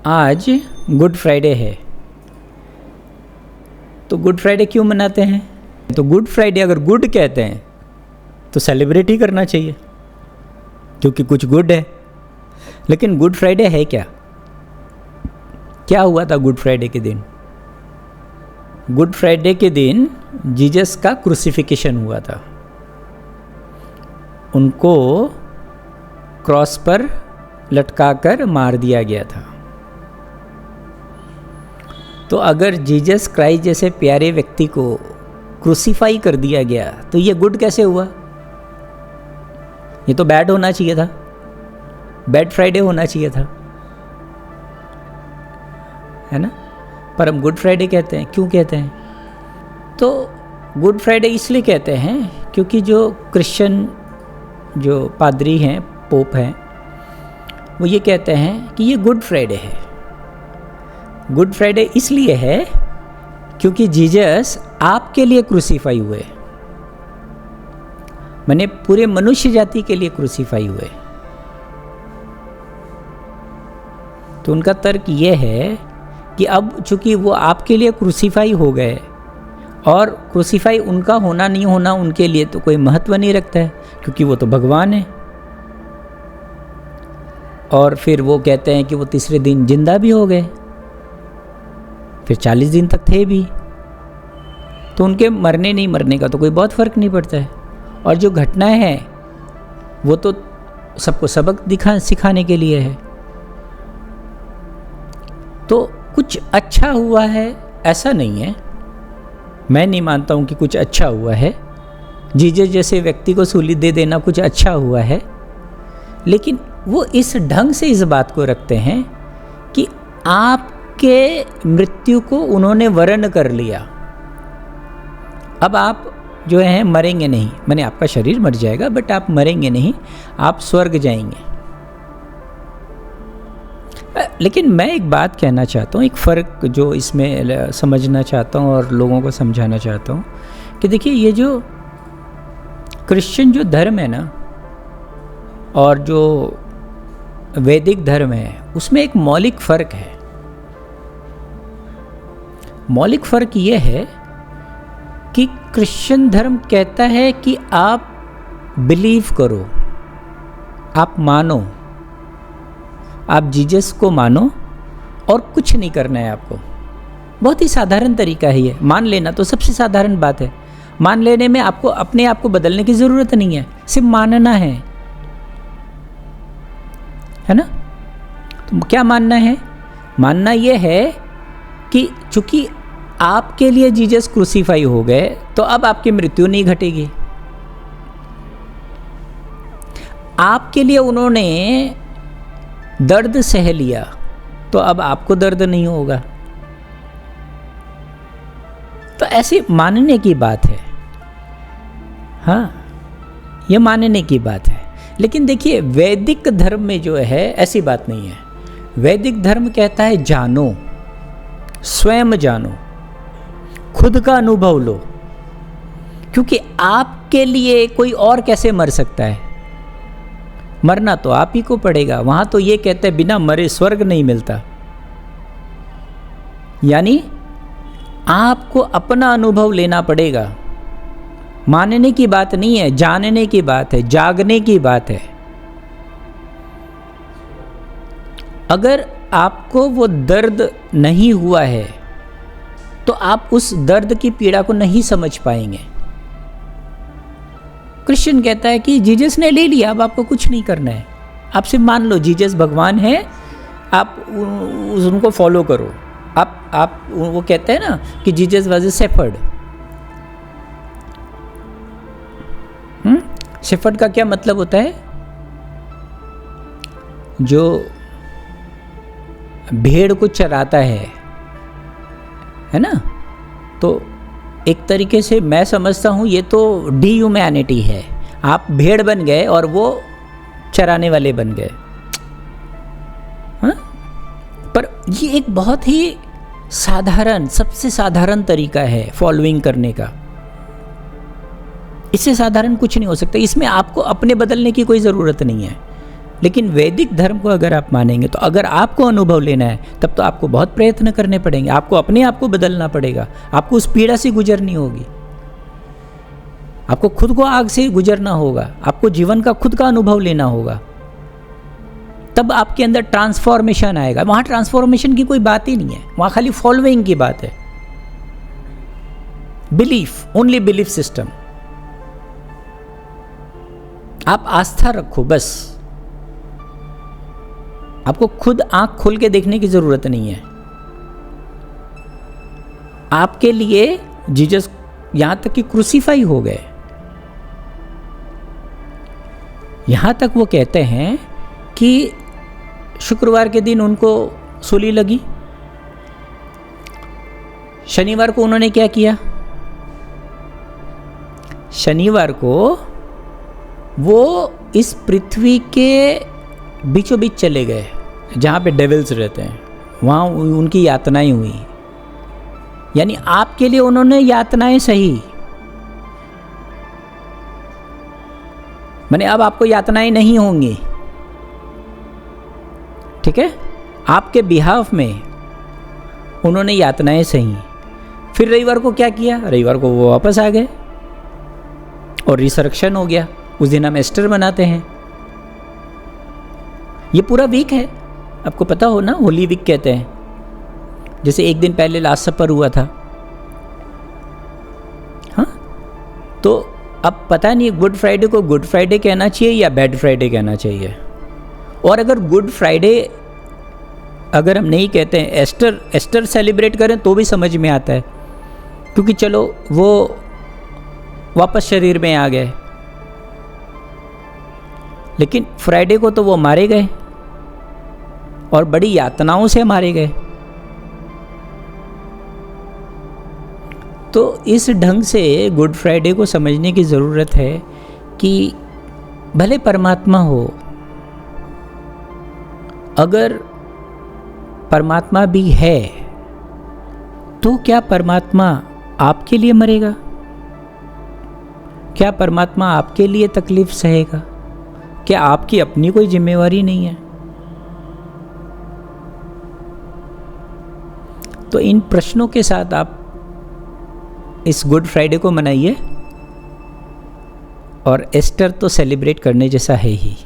आज good Friday है, तो गुड फ्राइडे क्यों मनाते हैं? तो गुड फ्राइडे अगर गुड कहते हैं तो सेलिब्रेट ही करना चाहिए क्योंकि कुछ गुड है। लेकिन गुड फ्राइडे है क्या? क्या हुआ था गुड फ्राइडे के दिन? गुड फ्राइडे के दिन जीसस का क्रूसिफिकेशन हुआ था। उनको क्रॉस पर लटकाकर मार दिया गया था। तो अगर जीसस क्राइस्ट जैसे प्यारे व्यक्ति को क्रूसीफाई कर दिया गया तो ये गुड कैसे हुआ? ये तो बैड होना चाहिए था, बैड फ्राइडे होना चाहिए था, है ना? पर हम गुड फ्राइडे कहते हैं। क्यों कहते हैं? तो गुड फ्राइडे इसलिए कहते हैं क्योंकि जो क्रिश्चियन जो पादरी हैं, पोप हैं, वो ये कहते हैं कि ये गुड फ्राइडे है। गुड फ्राइडे इसलिए है क्योंकि जीसस आपके लिए क्रूसीफाई हुए, माने पूरे मनुष्य जाति के लिए क्रूसीफाई हुए। तो उनका तर्क ये है कि अब चूंकि वो आपके लिए क्रूसीफाई हो गए और क्रूसीफाई उनका होना नहीं होना उनके लिए तो कोई महत्व नहीं रखता है क्योंकि वो तो भगवान है। और फिर वो कहते हैं कि वो तीसरे दिन जिंदा भी हो गए, फिर 40 दिन तक थे भी, तो उनके मरने नहीं मरने का तो कोई बहुत फ़र्क नहीं पड़ता है। और जो घटनाएं हैं वो तो सबको सबक सिखाने के लिए है। तो कुछ अच्छा हुआ है ऐसा नहीं है, मैं नहीं मानता हूँ कि कुछ अच्छा हुआ है। जीसस जैसे व्यक्ति को सूली दे देना कुछ अच्छा हुआ है, लेकिन वो इस ढंग से इस बात को रखते हैं कि आपके मृत्यु को उन्होंने वर्ण कर लिया। अब आप जो है मरेंगे नहीं, माने आपका शरीर मर जाएगा बट आप मरेंगे नहीं, आप स्वर्ग जाएंगे। लेकिन मैं एक बात कहना चाहता हूँ, एक फ़र्क जो इसमें समझना चाहता हूँ और लोगों को समझाना चाहता हूँ कि देखिए ये जो क्रिश्चियन जो धर्म है ना और जो वैदिक धर्म है उसमें एक मौलिक फ़र्क है। मौलिक फ़र्क ये है कि क्रिश्चियन धर्म कहता है कि आप बिलीव करो, आप मानो, आप जीसस को मानो और कुछ नहीं करना है आपको। बहुत ही साधारण तरीका है ये, मान लेना तो सबसे साधारण बात है। मान लेने में आपको अपने आप को बदलने की ज़रूरत नहीं है, सिर्फ मानना है ना? तो क्या मानना है? मानना ये है कि चूंकि आपके लिए जीसस क्रूसीफाई हो गए तो अब आपकी मृत्यु नहीं घटेगी। आपके लिए उन्होंने दर्द सह लिया तो अब आपको दर्द नहीं होगा। तो ऐसे मानने की बात है, हाँ, ये मानने की बात है। लेकिन देखिए वैदिक धर्म में जो है ऐसी बात नहीं है। वैदिक धर्म कहता है जानो, स्वयं जानो, खुद का अनुभव लो, क्योंकि आपके लिए कोई और कैसे मर सकता है? मरना तो आप ही को पड़ेगा। वहां तो ये कहते हैं बिना मरे स्वर्ग नहीं मिलता। यानी आपको अपना अनुभव लेना पड़ेगा। मानने की बात नहीं है, जानने की बात है, जागने की बात है। अगर आपको वो दर्द नहीं हुआ है तो आप उस दर्द की पीड़ा को नहीं समझ पाएंगे। क्रिश्चियन कहता है कि जीसस ने ले लिया, अब आपको कुछ नहीं करना है, आप सिर्फ मान लो जीसस भगवान है, आप उनको फॉलो करो। आप वो कहते हैं ना कि Jesus was a shepherd. Shepherd का क्या मतलब होता है? जो भेड़ को चराता है ना? तो एक तरीके से मैं समझता हूँ ये तो डीह्यूमैनिटी है। आप भेड़ बन गए और वो चराने वाले बन गए। हाँ? पर ये एक बहुत ही साधारण, सबसे साधारण तरीका है फॉलोइंग करने का। इससे साधारण कुछ नहीं हो सकता। इसमें आपको अपने बदलने की कोई ज़रूरत नहीं है। लेकिन वैदिक धर्म को अगर आप मानेंगे तो अगर आपको अनुभव लेना है तब तो आपको बहुत प्रयत्न करने पड़ेंगे, आपको अपने आप को बदलना पड़ेगा, आपको उस पीड़ा से गुजरनी होगी, आपको खुद को आग से गुजरना होगा, आपको जीवन का खुद का अनुभव लेना होगा, तब आपके अंदर ट्रांसफॉर्मेशन आएगा। वहाँ ट्रांसफॉर्मेशन की कोई बात ही नहीं है, वहाँ खाली फॉलोइंग की बात है। Belief, only belief system. आप आस्था रखो बस, आपको खुद आंख खोल के देखने की जरूरत नहीं है। आपके लिए जीसस यहां तक कि क्रूसीफाई हो गए, यहां तक वो कहते हैं कि शुक्रवार के दिन उनको सूली लगी, शनिवार को उन्होंने क्या किया, शनिवार को वो इस पृथ्वी के बीचों बीच चले गए जहाँ पे डेविल्स रहते हैं, वहाँ उनकी यातनाएं हुई। यानी आपके लिए उन्होंने यातनाएं सही, माने अब आपको यातनाएं नहीं होंगी, ठीक है, आपके बिहाफ में उन्होंने यातनाएं सही। फिर रविवार को क्या किया, रविवार को वो वापस आ गए और रिसरेक्शन हो गया। उस दिन हम एस्टर मनाते हैं। ये पूरा वीक है, आपको पता हो ना, होली वीक कहते हैं। जैसे एक दिन पहले लास्ट सपर हुआ था, हाँ, तो अब पता नहीं गुड फ्राइडे को गुड फ्राइडे कहना चाहिए या बैड फ्राइडे कहना चाहिए। और अगर गुड फ्राइडे अगर हम नहीं कहते हैं, एस्टर सेलिब्रेट करें तो भी समझ में आता है, क्योंकि चलो वो वापस शरीर में आ गए, लेकिन फ्राइडे को तो वो मारे गए और बड़ी यातनाओं से मारे गए। तो इस ढंग से गुड फ्राइडे को समझने की ज़रूरत है कि भले परमात्मा हो, अगर परमात्मा भी है तो क्या परमात्मा आपके लिए मरेगा? क्या परमात्मा आपके लिए तकलीफ सहेगा? क्या आपकी अपनी कोई जिम्मेवारी नहीं है? तो इन प्रश्नों के साथ आप इस गुड फ्राइडे को मनाइए, और एस्टर तो सेलिब्रेट करने जैसा है ही।